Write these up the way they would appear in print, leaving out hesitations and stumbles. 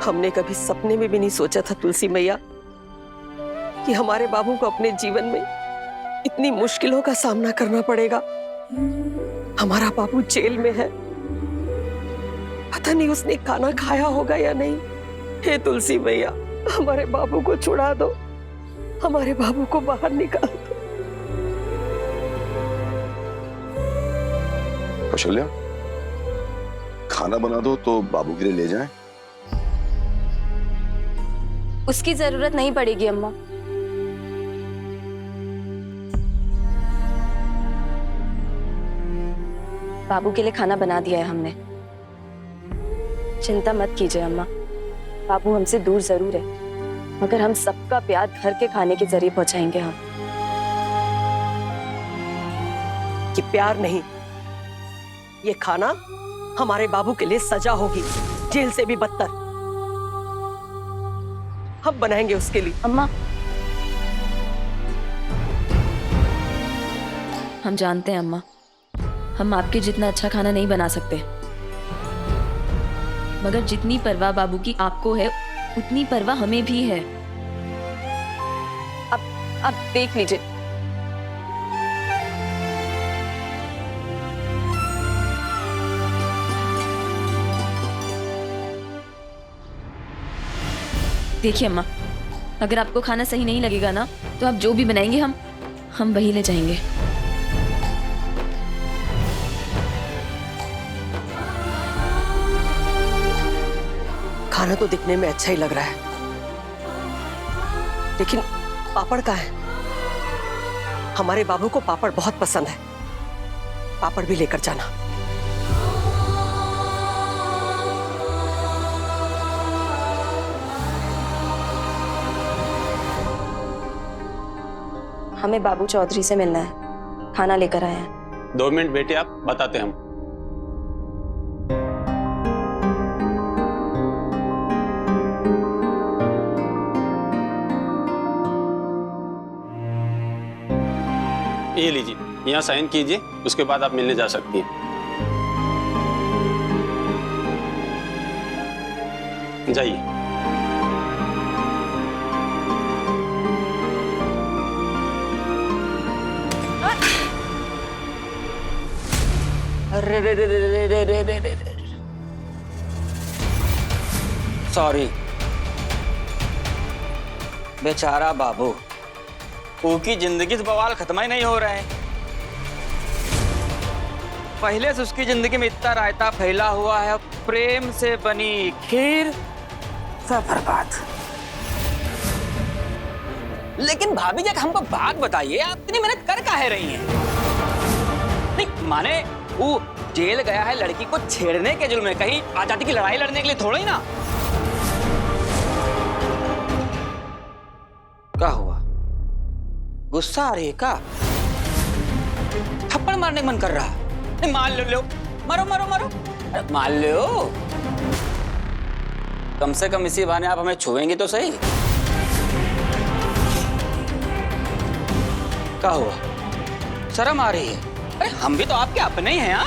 हमने कभी सपने में भी नहीं सोचा था तुलसी मैया कि हमारे बाबू को अपने जीवन में इतनी मुश्किलों का सामना करना पड़ेगा। हमारा बाबू जेल में है, पता नहीं उसने खाना खाया होगा या नहीं। हे तुलसी मैया, हमारे बाबू को छुड़ा दो, हमारे बाबू को बाहर निकाल दो। कौशल्या, खाना बना दो तो बाबू के लिए ले जाएं। उसकी जरूरत नहीं पड़ेगी अम्मा। बाबू के लिए खाना बना दिया है हमने, चिंता मत कीजिए अम्मा। बाबू हमसे दूर जरूर है, मगर हम सबका प्यार घर के खाने के जरिए पहुंचाएंगे हम। ये प्यार नहीं, ये खाना हमारे बाबू के लिए सजा होगी, जेल से भी बदतर। हम बनाएंगे उसके लिए। अम्मा, हम जानते हैं अम्मा, हम आपके जितना अच्छा खाना नहीं बना सकते, मगर जितनी परवाह बाबू की आपको है उतनी परवाह हमें भी है। अब देख लीजिए, देखिए अम्मा, अगर आपको खाना सही नहीं लगेगा ना तो आप जो भी बनाएंगे हम वही ले जाएंगे। खाना तो दिखने में अच्छा ही लग रहा है, लेकिन पापड़ कहाँ है? हमारे बाबू को पापड़ बहुत पसंद है, पापड़ भी लेकर जाना। हमें बाबू चौधरी से मिलना है, खाना लेकर आए हैं। 2 मिनट बेटे, आप बताते हम। ये लीजिए, यहाँ साइन कीजिए, उसके बाद आप मिलने जा सकती हैं। जाइए। अरे रे रे रे रे रे रे रे रे रे, सॉरी। बेचारा बाबू, उसकी जिंदगी से बवाल खत्म ही नहीं हो रहे हैं। पहले से उसकी जिंदगी में इतना रायता फैला हुआ है, प्रेम से बनी खीर सब बर्बाद। लेकिन भाभी जी, हमको बात बताइए, आप इतनी मेहनत कर काहे रही हैं? नहीं माने वो जेल गया है लड़की को छेड़ने के जुर्म में, कहीं आजादी की लड़ाई लड़ने के लिए थोड़ा ही ना। क्या हुआ, गुस्सा आ रही है क्या? थप्पड़ मारने का मन कर रहा? नहीं, मार लो, मारो मारो मारो, मार लो। कम से कम इसी बहाने आप हमें छुएंगे तो सही। क्या हुआ, शर्म आ रही है? अरे हम भी तो आपके अपने ही हैं।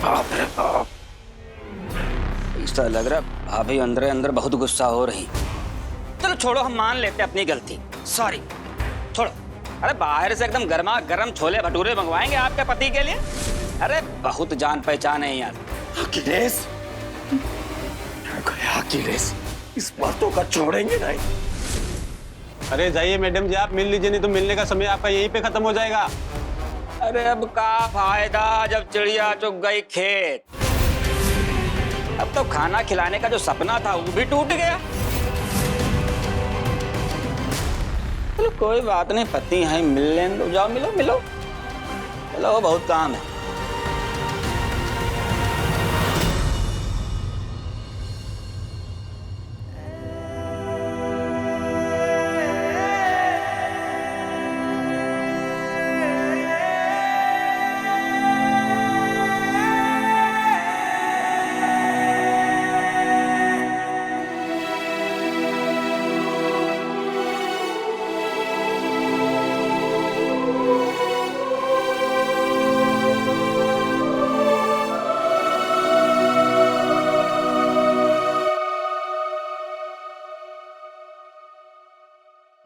बाप रे बाप, ऐसा लग रहा भाभी अंदर अंदर बहुत गुस्सा हो रही। चलो छोड़ो, हम मान लेते हैं अपनी गलती, सॉरी, छोड़ो। अरे बाहर से एकदम गर्मा गर्म छोले भटूरे मंगवाएंगे आपके पति के लिए। अरे बहुत जान पहचान है यार। अखिलेश, अखिलेश, इस बार तो का छोड़ेंगे नहीं। अरे जाइए मैडम जी, आप मिल लीजिए, नहीं तो मिलने का समय आपका यहीं पे खत्म हो जाएगा। अरे अब का फायदा जब चिड़िया चुग गई खेत। अब तो खाना खिलाने का जो सपना था वो भी टूट गया। चलो कोई बात नहीं, पति है, मिल लेने दो, जाओ मिलो मिलो मिलो, बहुत काम है।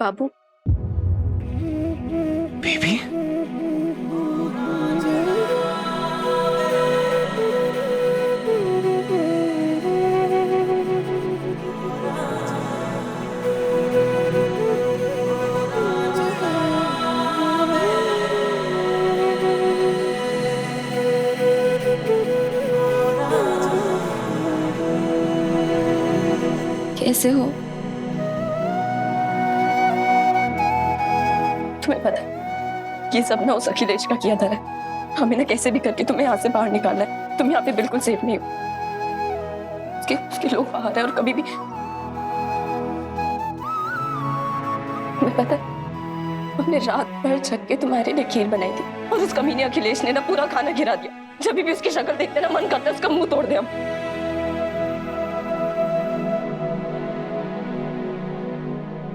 बाबू। बेबी, कैसे हो? तुम्हें पता है ये सब ना उस अखिलेश का किया धरा है। हमें ना कैसे भी करके तुम्हें यहाँ से बाहर निकालना है। तुम यहाँ पे बिल्कुल सेफ नहीं हो। उसके लोग बाहर है और कभी भी तुम्हें पता है हमने रात भर छक के तुम्हारे लिए खीर बनाई थी और उस कमीने अखिलेश ने ना पूरा खाना गिरा दिया। जब भी उसकी शक्ल देखते ना मन करता है उसका मुंह तोड़ दे हम।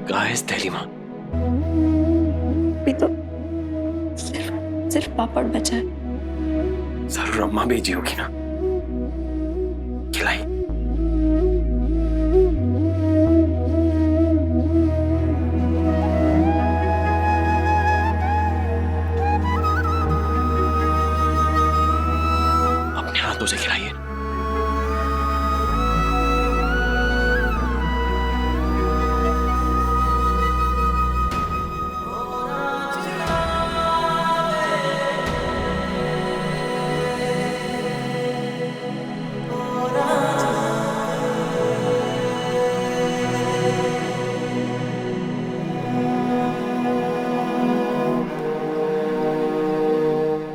कहाँ है स्थैली माँ? अभी तो सिर्फ पापड़ बचा है। जरूर अम्मा भेजी होगी ना, खिलाई। अपने हाथों से खिलाइए।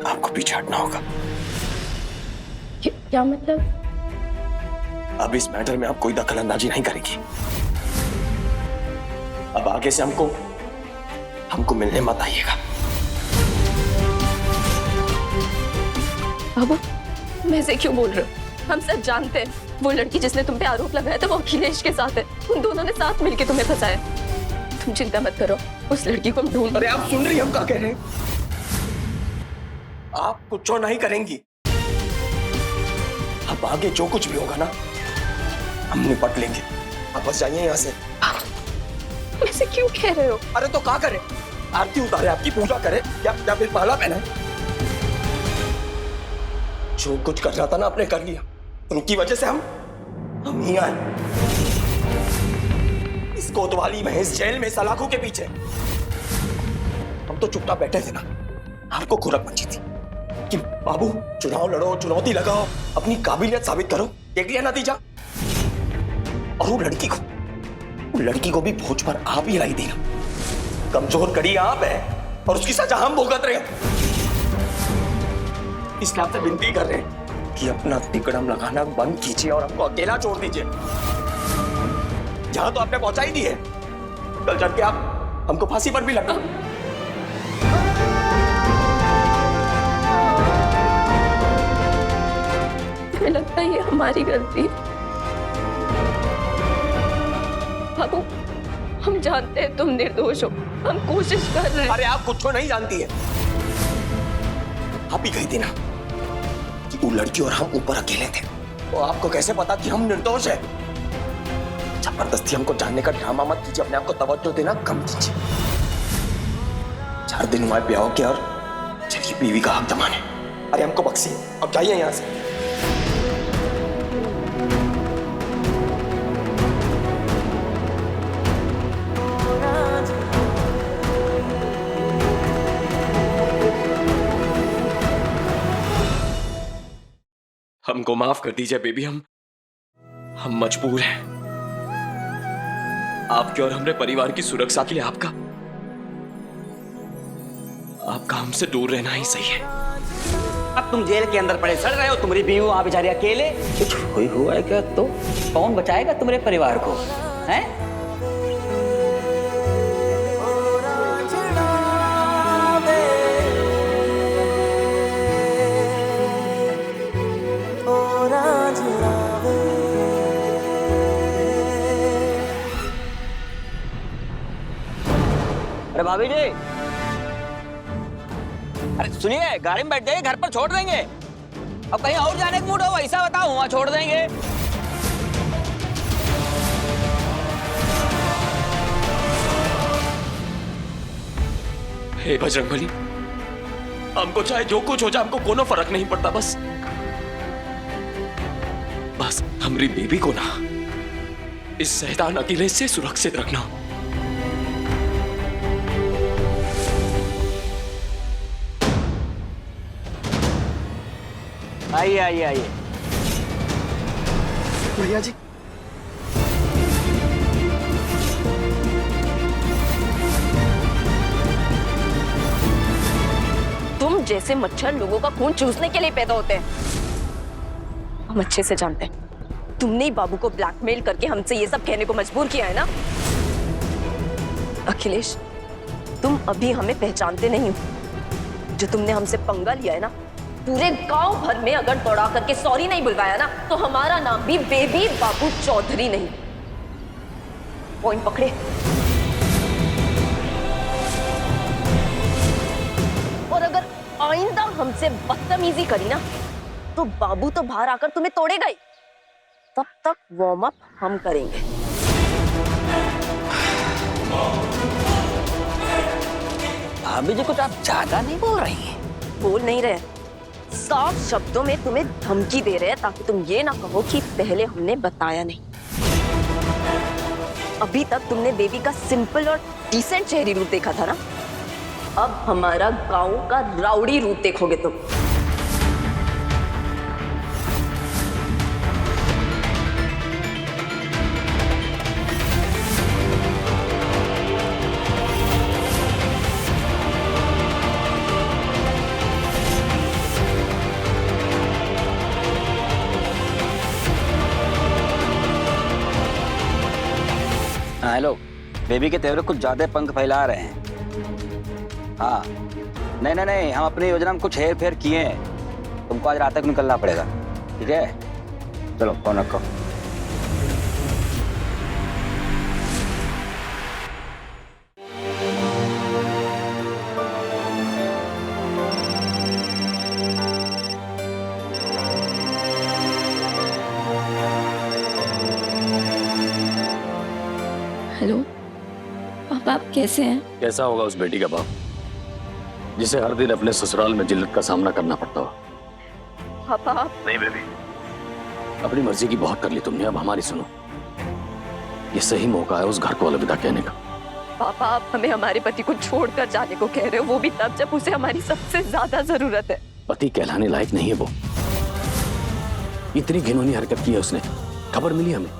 आपको पीछे हटना होगा। क्या मतलब? अब इस मैटर में आप कोई दखल अंदाजी नहीं करेंगी। अब आगे से हमको मिलने मत आइएगा। बाबू, मैं से क्यों बोल रहे हो? हम सब जानते हैं वो लड़की जिसने तुम पे आरोप लगाया था वो अखिलेश के साथ है। उन दोनों ने साथ मिलके तुम्हें फंसाया। तुम चिंता मत करो, उस लड़की को हम ढूंढ। अरे आप सुन रही हम क्या कह रहे हैं? आप कुछ नहीं करेंगी। अब आगे जो कुछ भी होगा ना हम निपट लेंगे। आप बस जाइए यहाँ से। ऐसे क्यों कह रहे हो? अरे तो क्या करें? आरती उतारे, आपकी पूजा करे या फिर माला पहनाए? जो कुछ कर रहा था ना आपने कर लिया। उनकी वजह से हम ही आए इस कोतवाली में, इस जेल में, सलाखों के पीछे। हम तो चुपचाप बैठे थे ना। आपको खुरक मची थी कि बाबू चुनाव लड़ो, चुनौती लगाओ, अपनी काबिलियत साबित करो। देख लिया नतीजा। और वो लड़की को भी भोज पर आप ही लाई देना। कमजोर कड़ी आप है और उसकी सजा हम भुगत रहे हैं। इसलिए आपसे विनती कर रहे हैं कि अपना तिकड़म लगाना बंद कीजिए और हमको अकेला छोड़ दीजिए। जहां तो आपने पहुंचा ही दी है, कल चढ़ के आप हमको फांसी पर भी लगा। मुझे लगता है ये हमारी गलती है। बाबू, हम जानते हैं तुम निर्दोष हो। हम कोशिश कर रहे हैं। अरे आप कुछ नहीं जानती है। आप ही कही थी ना कि वो लड़की और हम ऊपर अकेले थे। तो आपको कैसे पता कि हम निर्दोष हैं? जबरदस्ती हमको जानने का ड्रामा मत कीजिए। अपने आप को तवज्जो देना कम कीजिए। 4 दिन हुआ ब्याह के और चलिए बीवी का हक जमाने। अरे हमको बख्शिए, अब जाइए यहाँ से। हमको माफ कर दीजिए बेबी। हम मजबूर हैं। आपके और हमारे परिवार की सुरक्षा के लिए आपका हमसे दूर रहना ही सही है। अब तुम जेल के अंदर पड़े सड़ रहे हो, तुम्हारी बीवी वहां बेचारी अकेले। कुछ हुआ है क्या तो कौन बचाएगा तुम्हारे परिवार को? हैं? अरे भाभी जी, अरे सुनिए, गाड़ी में बैठ जाइए, घर पर छोड़ देंगे। अब कहीं और जाने का मूड हो ऐसा बताओ, वहां छोड़ देंगे। हे बजरंगबली, हमको चाहे जो कुछ हो जाए, हमको कोनो फर्क नहीं पड़ता। बस हमारी बेबी को ना इस शैतान अकेले से सुरक्षित रखना। आइए आइए आइए। भैया जी, तुम जैसे मच्छर लोगों का खून चूसने के लिए पैदा होते हैं, हम अच्छे से जानते हैं। तुमने ही बाबू को ब्लैकमेल करके हमसे ये सब कहने को मजबूर किया है ना। अखिलेश, तुम अभी हमें पहचानते नहीं हो। जो तुमने हमसे पंगा लिया है ना, पूरे गांव भर में अगर दौड़ा करके सॉरी नहीं बुलवाया ना, तो हमारा नाम भी बेबी बाबू चौधरी नहीं। पॉइंट पकड़े। और अगर आइंदा हमसे बदतमीजी करी ना, तो बाबू तो बाहर आकर तुम्हें तोड़ेगा ही। तब तक वार्म अप हम करेंगे। भाभी जी, कुछ आप ज्यादा नहीं बोल रही हैं। बोल नहीं रहे, साफ शब्दों में तुम्हें धमकी दे रहे हैं, ताकि तुम ये ना कहो कि पहले हमने बताया नहीं। अभी तक तुमने बेबी का सिंपल और डिसेंट चेहरी रूप देखा था ना, अब हमारा गांव का राउडी रूप देखोगे तुम। हेलो, बेबी के तेवर कुछ ज्यादा पंख फैला रहे हैं। हाँ, नहीं नहीं नहीं, हम अपनी योजना में कुछ हेर फेर किए हैं। तुमको आज रात तक निकलना पड़ेगा, ठीक है? चलो फोन रखो। हेलो पापा, आप कैसे हैं? कैसा होगा उस बेटी का बाप जिसे हर दिन अपने ससुराल में जिल्लत का सामना करना पड़ता हो? पापा आप नहीं बेबी, अपनी मर्जी की बहुत कर ली तुमने, अब हमारी सुनो। ये सही मौका है उस घर को अलविदा कहने का। पापा, आप हमें हमारे पति को छोड़कर जाने को कह रहे हो, वो भी तब जब उसे हमारी सबसे ज्यादा जरूरत है। पति कहलाने लायक नहीं है वो। इतनी घिनौनी हरकत की है उसने, खबर मिली हमें।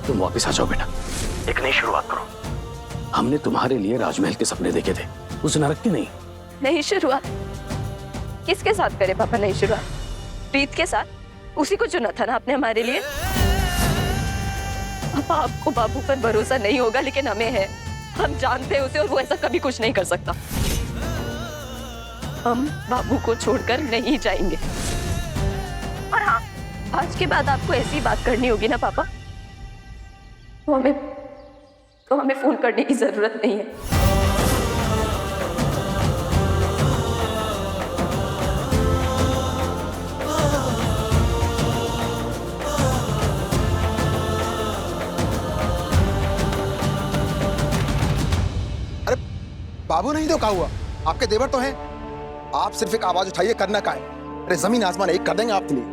तुम वापस आ जाओ बेटा, एक नई शुरुआत करो। हमने तुम्हारे लिए राजमहल के सपने देखे थे, उस नरक के नहीं। नई शुरुआत किसके साथ करे पापा? नई शुरुआत प्रीत के साथ, उसी को चुना था ना आपने हमारे लिए। पापा, आपको बाबू पर भरोसा नहीं होगा, लेकिन हमें है। हम जानते हैं उसे, और वो ऐसा कभी कुछ नहीं कर सकता। हम बाबू को छोड़कर नहीं जाएंगे। और हाँ, आज के बाद आपको ऐसी बात करनी होगी ना पापा, तो हमें फोन करने की जरूरत नहीं है। अरे बाबू नहीं तो क्या हुआ? आपके देवर तो हैं। आप सिर्फ एक आवाज उठाइए, करना क्या है? अरे जमीन आसमान एक कर देंगे आपके लिए।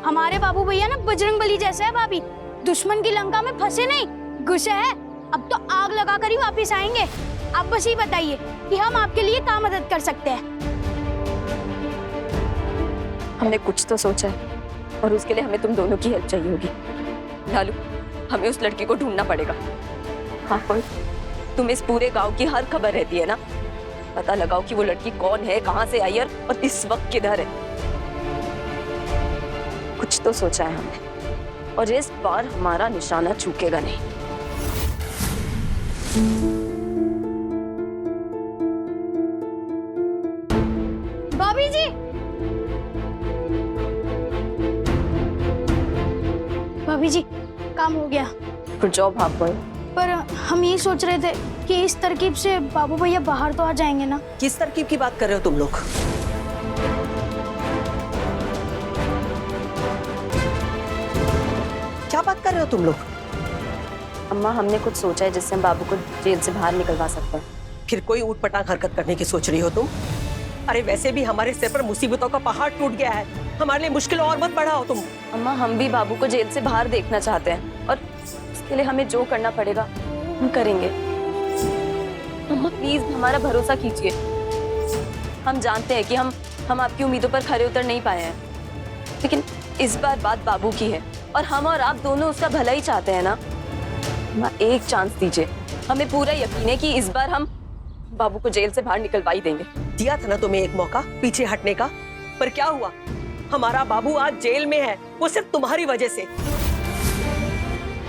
हमारे बाबू भैया ना बजरंगबली जैसे है भाभी, दुश्मन की लंका में फंसे नहीं, घुसे हैं। अब तो आग लगाकर ही वापस आएंगे। आप बस ही बताइए कि हम आपके लिए क्या मदद कर सकते हैं। हमने कुछ तो सोचा है, और उसके लिए हमें तुम दोनों की हेल्प चाहिए होगी। लालू, हमें उस लड़की को ढूंढना पड़ेगा। हाँ कोई, तुम इस पूरे गांव की हर खबर रहती है ना, पता लगाओ कि वो लड़की कौन है, कहाँ से आई है और इस वक्त किधर है। कुछ तो सोचा है हमने, और इस बार हमारा निशाना चूकेगा नहीं। भाभी जी, भाभी जी, काम हो गया। गुड जॉब आप बॉय। पर हम ये सोच रहे थे कि इस तरकीब से बाबू भैया बाहर तो आ जाएंगे ना। किस तरकीब की बात कर रहे हो तुम लोग? क्या बात कर रहे हो तुम लोग? अम्मा, हमने कुछ सोचा है जिससे हम बाबू को जेल से बाहर निकलवा सकते हैं। फिर कोई ऊटपटांग हरकत करने की सोच रही हो तुम? अरे वैसे भी हमारे सिर पर मुसीबतों का पहाड़ टूट गया है, हमारे लिए मुश्किल और मत बढ़ाओ तुम। अम्मा, हम भी बाबू को जेल से बाहर देखना चाहते हैं और उसके लिए हमें जो करना पड़ेगा हम करेंगे। अम्मा प्लीज हमारा भरोसा कीजिए। हम जानते हैं कि हम आपकी उम्मीदों पर खरे उतर नहीं पाए हैं, लेकिन इस बार बात बाबू की है और हम और आप दोनों उसका भला ही चाहते हैं ना। अम्मा एक चांस दीजिए, हमें पूरा यकीन है कि इस बार हम बाबू को जेल से बाहर निकलवा ही देंगे। दिया था ना तुम्हें एक मौका पीछे हटने का, पर क्या हुआ? हमारा बाबू आज जेल में है, वो सिर्फ तुम्हारी वजह से।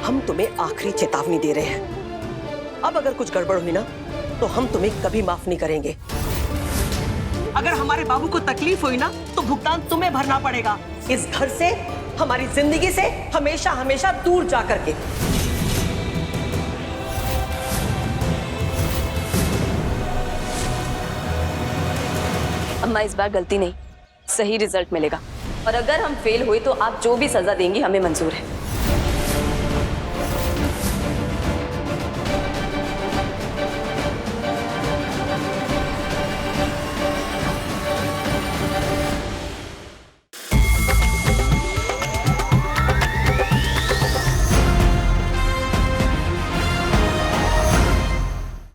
हम तुम्हें आखिरी चेतावनी दे रहे हैं, अब अगर कुछ गड़बड़ हुई ना तो हम तुम्हें कभी माफ नहीं करेंगे। अगर हमारे बाबू को तकलीफ हुई ना तो भुगतान तुम्हें भरना पड़ेगा, इस घर से, हमारी जिंदगी से हमेशा हमेशा दूर जा करके। अम्मा इस बार गलती नहीं, सही रिजल्ट मिलेगा और अगर हम फेल हुए तो आप जो भी सजा देंगी हमें मंजूर है।